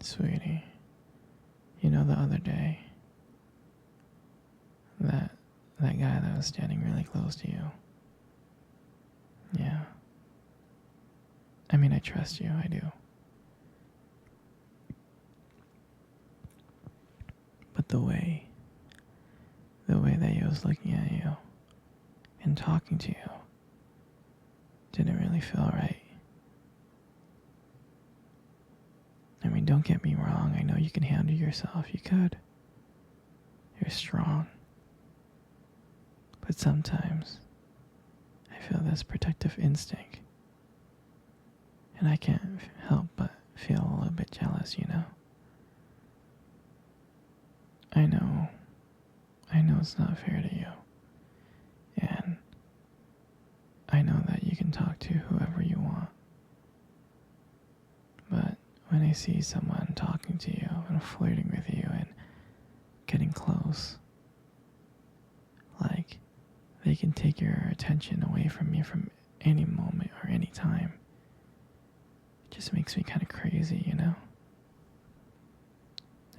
Sweetie, you know the other day, that that guy that was standing really close to you. Yeah. I mean, I trust you, I do. But the way that he was looking at you and talking to you didn't really feel right. I mean, don't get me wrong, I know you can handle yourself, you could. You're strong. But sometimes I feel this protective instinct. And I can't help but feel a little bit jealous, you know? I know it's not fair to you. And I know that you can talk to whoever you want. But when I see someone talking to you and flirting with you and getting close, like they can take your attention away from you from any moment or any time, it just makes me kind of crazy, you know?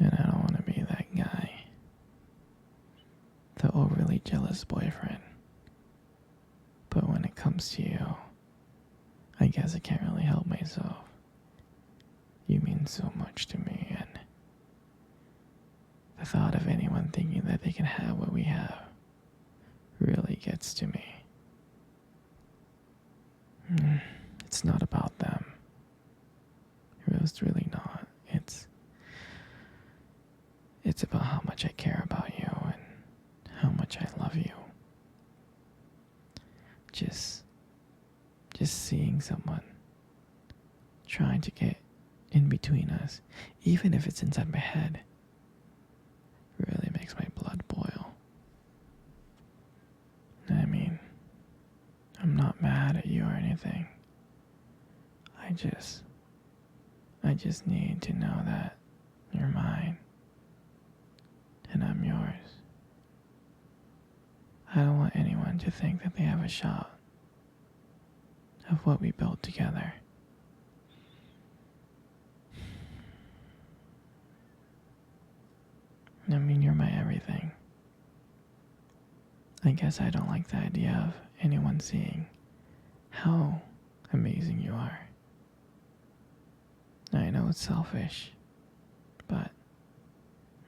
And I don't want to be that guy. The overly jealous boyfriend. But when it comes to you, I guess I can't really help myself. You mean so much to me, and the thought of anyone thinking that they can have what we have really gets to me. It's not about them. It's really not. It's about how much I care about you and how much I love you. Just seeing someone trying to get in between us, even if it's inside my head, really makes my blood boil. I mean, I'm not mad at you or anything. I just need to know that you're mine and I'm yours. I don't want anyone to think that they have a shot of what we built together. I mean, you're my everything. I guess I don't like the idea of anyone seeing how amazing you are. I know it's selfish, but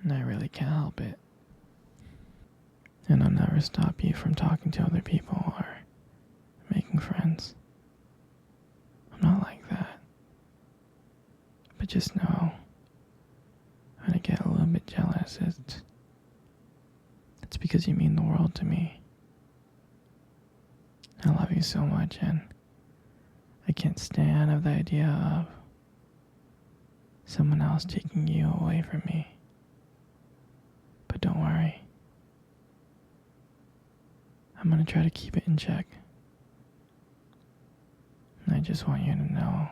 I really can't help it. And I'll never stop you from talking to other people or making friends. I'm not like that. But just know, when I get a little bit jealous, it's because you mean the world to me. I love you so much, and I can't stand of the idea of someone else taking you away from me. But don't worry. I'm gonna try to keep it in check. And I just want you to know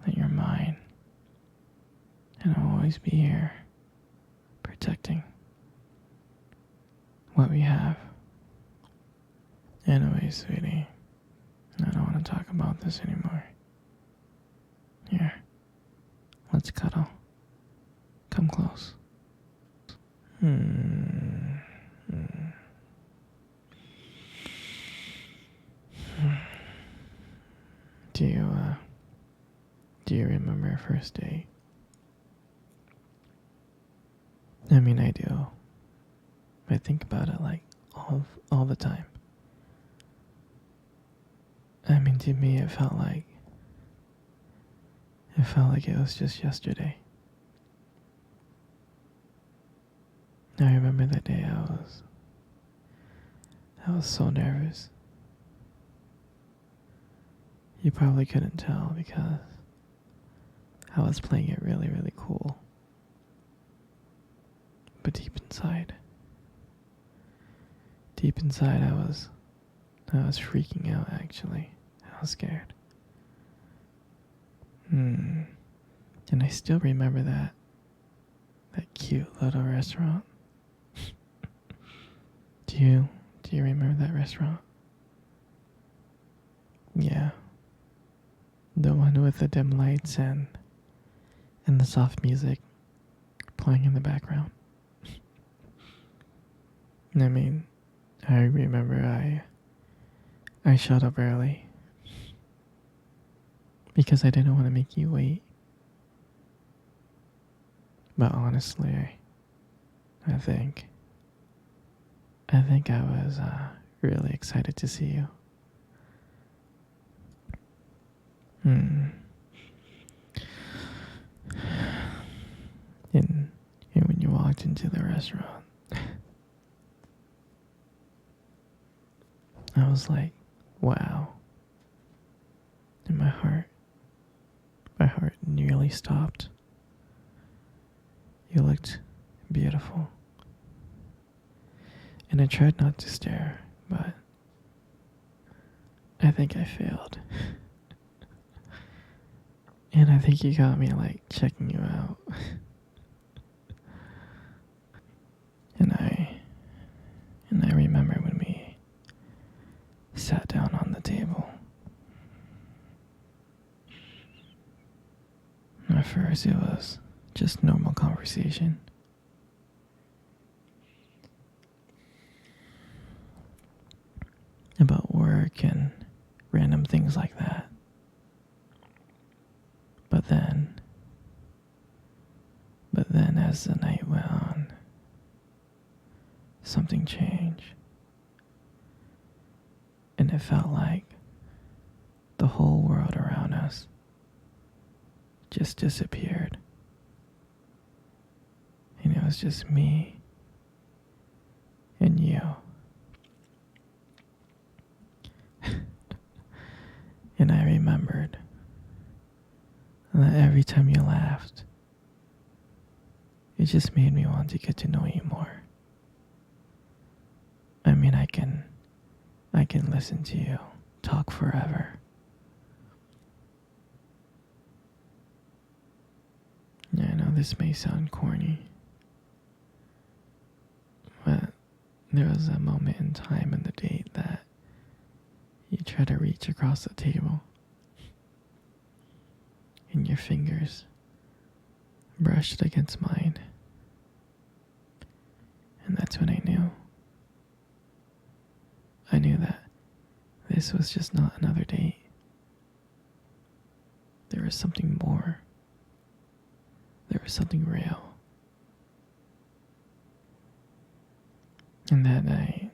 that you're mine. And I'll always be here, protecting what we have. Anyway, sweetie, I don't want to talk about this anymore. Here, let's cuddle. Come close. Do you remember our first date? I mean, I do. I think about it like all the time. I mean, to me, it felt like it was just yesterday. I remember that day I was so nervous. You probably couldn't tell because I was playing it really, really cool. But deep inside, I was freaking out, actually. I was scared. And I still remember that cute little restaurant. Do you remember that restaurant? Yeah. The one with the dim lights and and the soft music playing in the background. I mean, I remember I showed up early because I didn't want to make you wait. But honestly, I think I was really excited to see you. Hmm. And when you walked into the restaurant, I was like, wow. And my heart nearly stopped. You looked beautiful. And I tried not to stare, but I think I failed. And I think you got me like checking you out. And I remember when we sat down on the table. At first it was just normal conversation. About work and random things like that. But then as the night went on, something changed. And it felt like the whole world around us just disappeared. And it was just me and you. And I remembered that every time you laughed, it just made me want to get to know you more. I mean, I can listen to you talk forever. Yeah, I know this may sound corny, but there was a moment in time in the date that you tried to reach across the table, and your fingers brushed against mine. And that's when I knew. I knew that this was just not another date. There was something more. There was something real. And that night,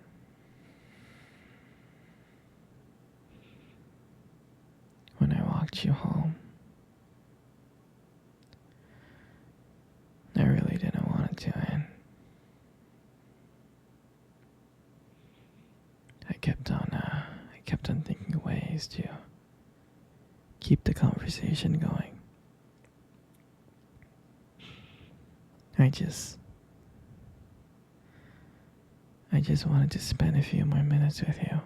when I walked you home, I really didn't want it to end. I kept on thinking of ways to keep the conversation going. I just wanted to spend a few more minutes with you.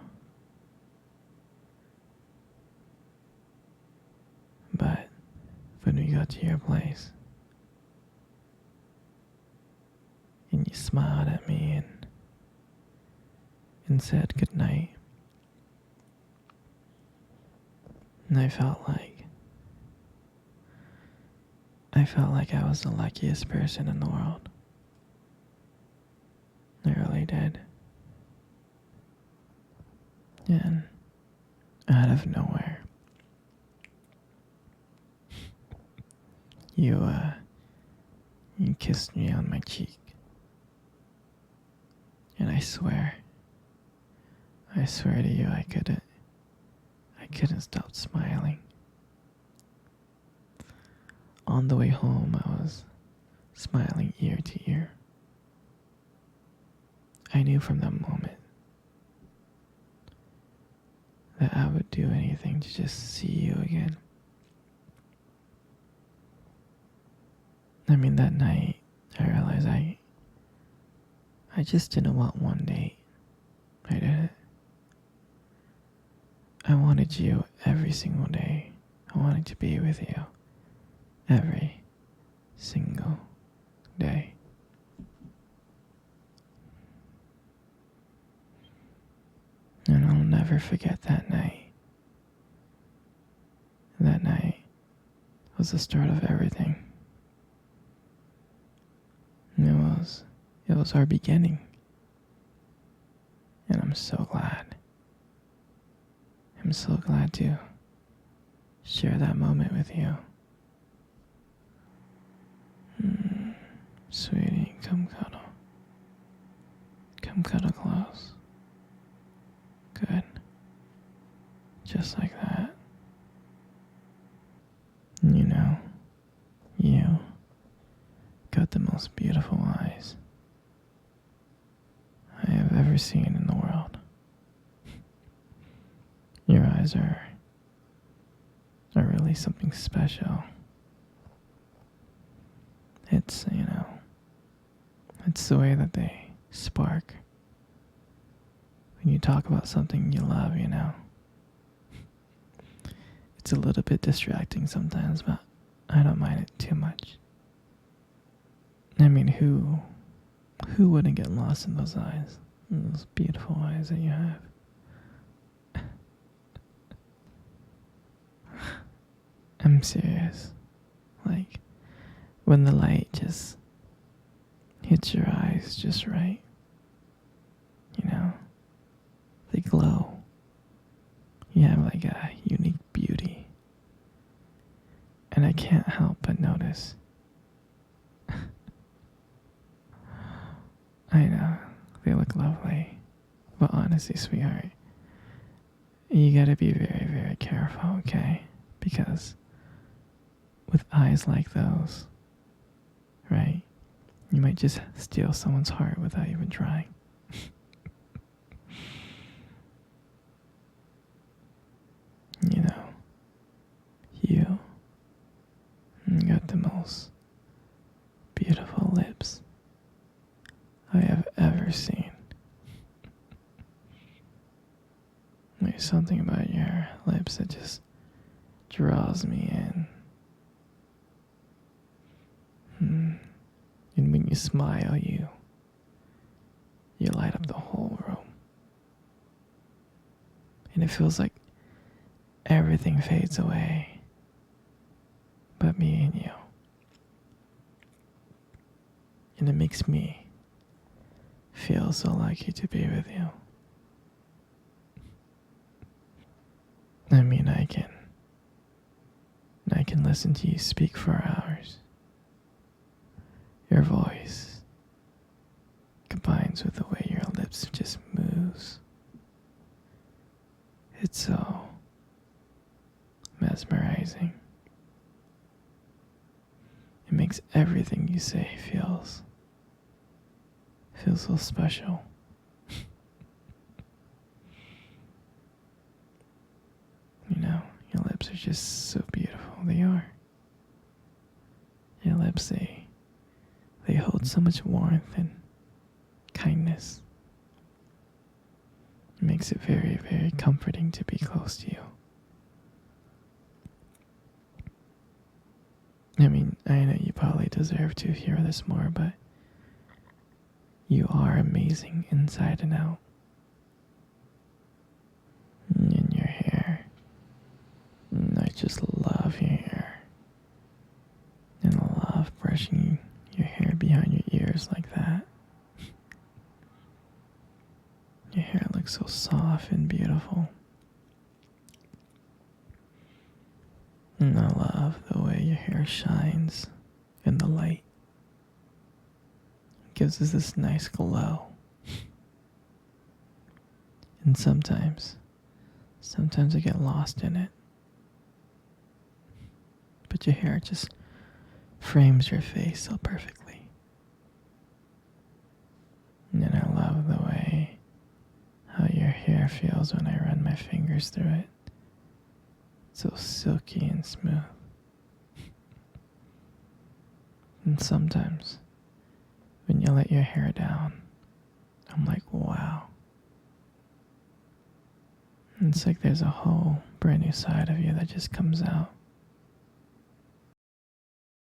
But when we got to your place, and you smiled at me and said goodnight, and I felt like I was the luckiest person in the world. I really did. And out of nowhere, you kissed me on my cheek. And I swear to you, I couldn't stop smiling. On the way home, I was smiling ear to ear. I knew from that moment that I would do anything to just see you again. I mean, that night, I realized I just didn't want one date. I didn't. I wanted you every single day. I wanted to be with you every single day. And I'll never forget that night. That night was the start of everything. was our beginning. And I'm so glad. I'm so glad to share that moment with you. Sweetie, come cuddle. Come cuddle close. Good. Just like that. You know, you got the most beautiful eyes I have ever seen in the world. Your eyes are really something special. It's, it's the way that they spark when you talk about something you love, It's a little bit distracting sometimes, but I don't mind it too much. I mean, who wouldn't get lost in those eyes? Those beautiful eyes that you have. I'm serious. Like, when the light just hits your eyes just right, they glow. You have like a unique beauty. And I can't help but notice. I know, they look lovely. But honestly, sweetheart, you gotta be very, very careful, okay? Because with eyes like those, right, you might just steal someone's heart without even trying. You got the most beautiful lips I have ever seen. There's something about your lips that just draws me in. And when you smile, you light up the whole room. And it feels like everything fades away but me and you. And it makes me feel so lucky to be with you. I mean, I can listen to you speak for hours. Your voice combines with the way your lips just moves. It's so mesmerizing. It makes everything you say feels so special. Your lips are just so beautiful. They are. Your lips, they hold so much warmth and kindness. It makes it very, very comforting to be close to you. I mean, I know you probably deserve to hear this more, but you are amazing inside and out. And your hair. I just love your hair. And I love brushing your hair behind your ears like that. Your hair looks so soft and beautiful. And I love the way your hair shines in the light. It gives us this nice glow. And sometimes I get lost in it. But your hair just frames your face so perfectly. And I love the way how your hair feels when I run my fingers through it. So silky and smooth. And sometimes, when you let your hair down, I'm like, wow. It's like there's a whole brand new side of you that just comes out.